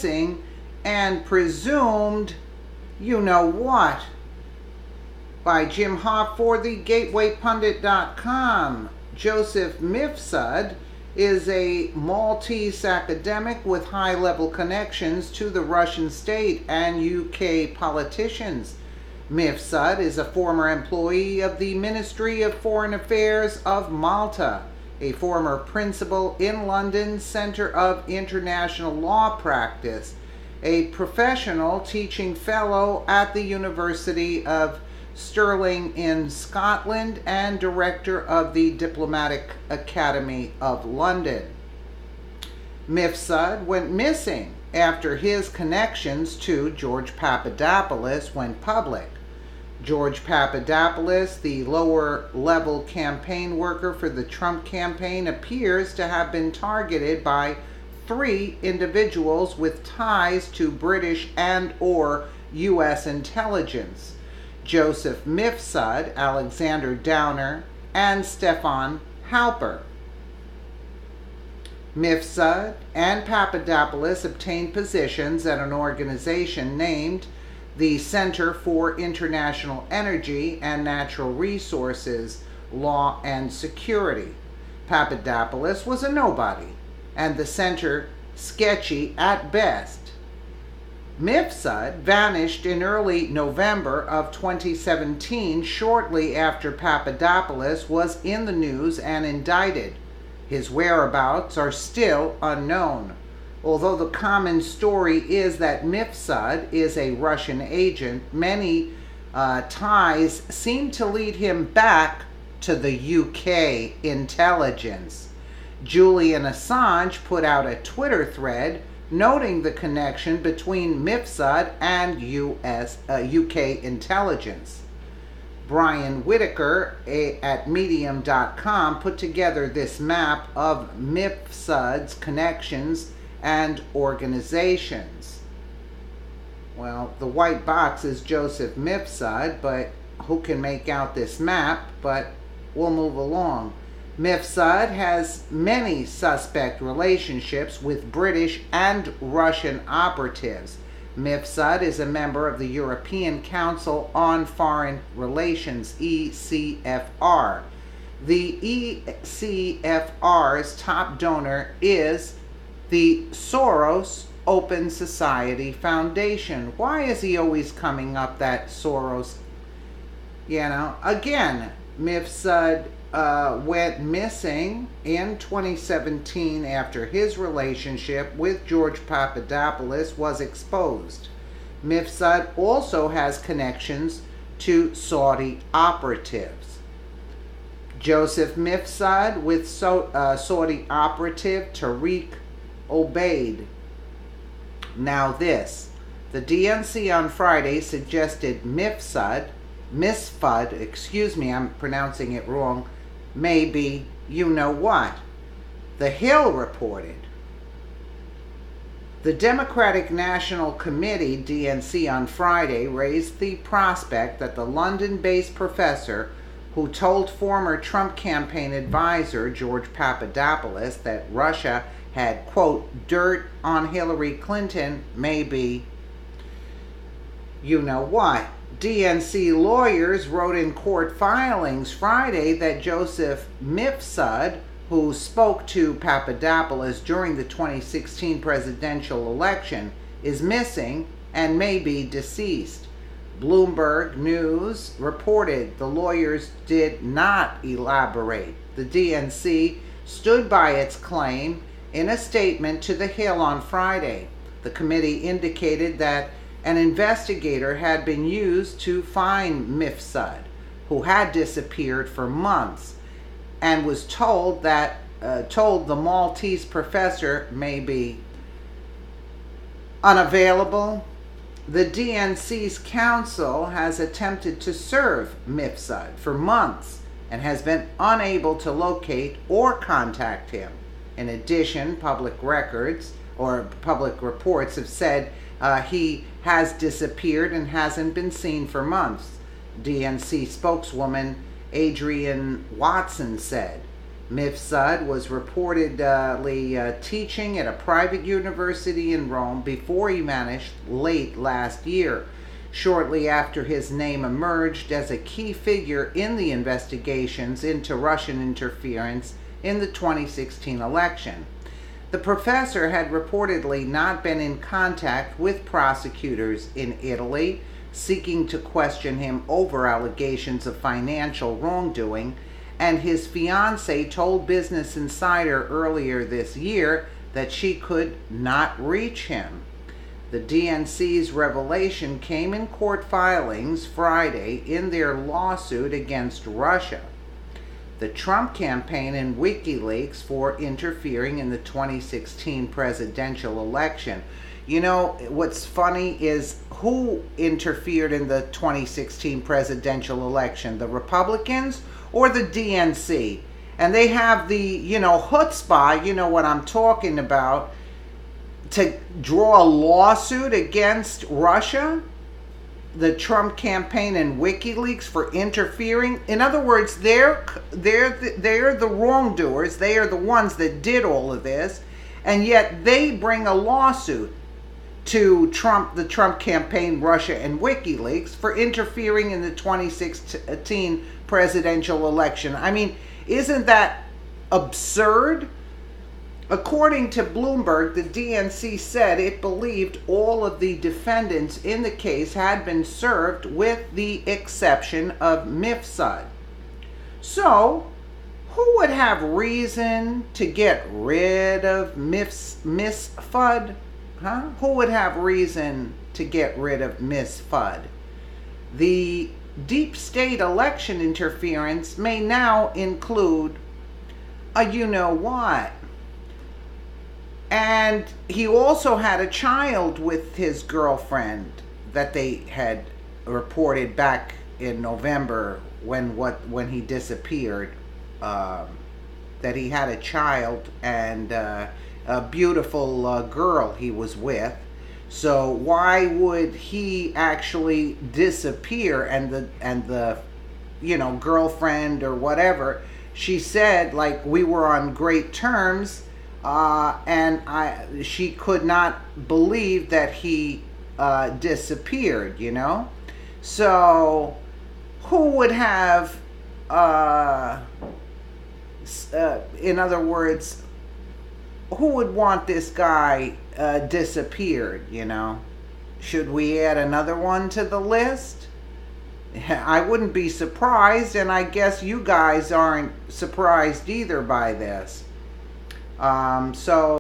missing and presumed you-know-what. By Jim Hoff for the GatewayPundit.com. Joseph M.SHAH is a Maltese academic with high-level connections to the Russian state and UK politicians. M.SHAH is a former employee of the Ministry of Foreign Affairs of Malta, a former principal in London's Centre of International Law Practice, a professional teaching fellow at the University of Stirling in Scotland, and director of the Diplomatic Academy of London. M.SHAH went missing after his connections to George Papadopoulos went public. George Papadopoulos, the lower-level campaign worker for the Trump campaign, appears to have been targeted by 3 individuals with ties to British and/or U.S. intelligence: Joseph M.SHAH, Alexander Downer, and Stefan Halper. M.SHAH and Papadopoulos obtained positions at an organization named the Center for International Energy and Natural Resources, Law and Security. Papadopoulos was a nobody, and the center sketchy at best. M.SHAH vanished in early November of 2017, shortly after Papadopoulos was in the news and indicted. His whereabouts are still unknown, although the common story is that M.SHAH is a Russian agent. Many ties seem to lead him back to the UK intelligence. Julian Assange put out a Twitter thread noting the connection between M.SHAH and UK intelligence. Brian Whitaker at Medium.com put together this map of M.SHAH's connections and organizations. Well, the white box is Joseph M.SHAH, but who can make out this map? But we'll move along. M.SHAH has many suspect relationships with British and Russian operatives. M.SHAH is a member of the European Council on Foreign Relations, ECFR. The ECFR's top donor is the Soros Open Society Foundation. Why is he always coming up, that Soros? Again, M.SHAH went missing in 2017 after his relationship with George Papadopoulos was exposed. M.SHAH also has connections to Saudi operatives. Joseph M.SHAH with Saudi operative Tariq Obaid. Now this, the DNC on Friday suggested M.SHAH, I'm pronouncing it wrong, maybe you-know-what. The Hill reported. The Democratic National Committee, DNC, on Friday raised the prospect that the London-based professor who told former Trump campaign advisor George Papadopoulos that Russia had, quote, dirt on Hillary Clinton may be you-know-what. DNC lawyers wrote in court filings Friday that Joseph M.SHAH, who spoke to Papadopoulos during the 2016 presidential election, is missing and may be deceased. Bloomberg News reported the lawyers did not elaborate. The DNC stood by its claim in a statement to The Hill on Friday. The committee indicated that an investigator had been used to find M.SHAH, who had disappeared for months, and was told the Maltese professor may be unavailable. The DNC's counsel has attempted to serve M.SHAH for months and has been unable to locate or contact him. In addition, public reports have said he has disappeared and hasn't been seen for months. DNC spokeswoman Adrienne Watson said, M.SHAH was reportedly teaching at a private university in Rome before he vanished late last year, shortly after his name emerged as a key figure in the investigations into Russian interference in the 2016 election. The professor had reportedly not been in contact with prosecutors in Italy, seeking to question him over allegations of financial wrongdoing, and his fiancée told Business Insider earlier this year that she could not reach him. The DNC's revelation came in court filings Friday in their lawsuit against Russia, the Trump campaign, and WikiLeaks for interfering in the 2016 presidential election. You know, what's funny is who interfered in the 2016 presidential election, the Republicans or the DNC? And they have the, chutzpah, you know what I'm talking about, to draw a lawsuit against Russia, the Trump campaign, and WikiLeaks for interfering. In other words, they're the wrongdoers. They are the ones that did all of this, and yet they bring a lawsuit to the Trump campaign, Russia, and WikiLeaks for interfering in the 2016 presidential election. I mean, isn't that absurd? According to Bloomberg, the DNC said it believed all of the defendants in the case had been served with the exception of M.SHAH. So, who would have reason to get rid of M.SHAH? Who would have reason to get rid of M.SHAH? The deep state election interference may now include a you-know-what. And he also had a child with his girlfriend that they had reported back in November when he disappeared, that he had a child and a beautiful girl he was with. So why would he actually disappear? And the girlfriend or whatever, she said, like, we were on great terms, and she could not believe that he disappeared, So who would have, in other words, who would want this guy disappeared, Should we add another one to the list? I wouldn't be surprised, and I guess you guys aren't surprised either by this. So